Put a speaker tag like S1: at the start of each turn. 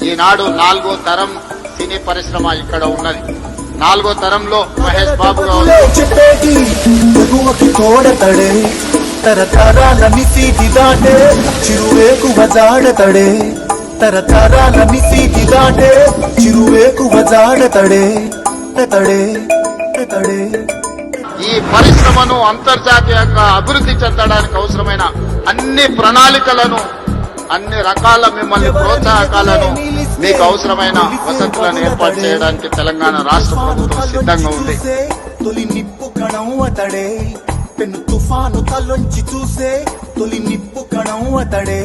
S1: ఈనాడు 4వ తరం సినీ పరిశ్రమ ఇక్కడ ఉన్నది. 4వ తరంలో మహేష్ బాబు
S2: తోడతడే తరతరాల మిసీటి దాటే చిరువేకువ జాడతడే తరతరాల మిసీటి దాటే చిరువేకువ జాడతడే తడే తడే.
S1: ఈ పరిశ్రమను అంతర్జాతీయంగా అభివృద్ధి చెందడానికి అవసరమైన అన్ని ప్రణాళికలను, అన్ని రకాల మిమ్మల్ని ప్రోత్సాహకాలను, మీకు అవసరమైన వసతులను ఏర్పాటు చేయడానికి తెలంగాణ రాష్ట్ర ప్రభుత్వం సిద్ధంగా ఉంది.
S2: తొలి నిప్పు కణం అతడే పెను తుఫాను తలొంచి చూసే తొలి నిప్పు కణం అతడే.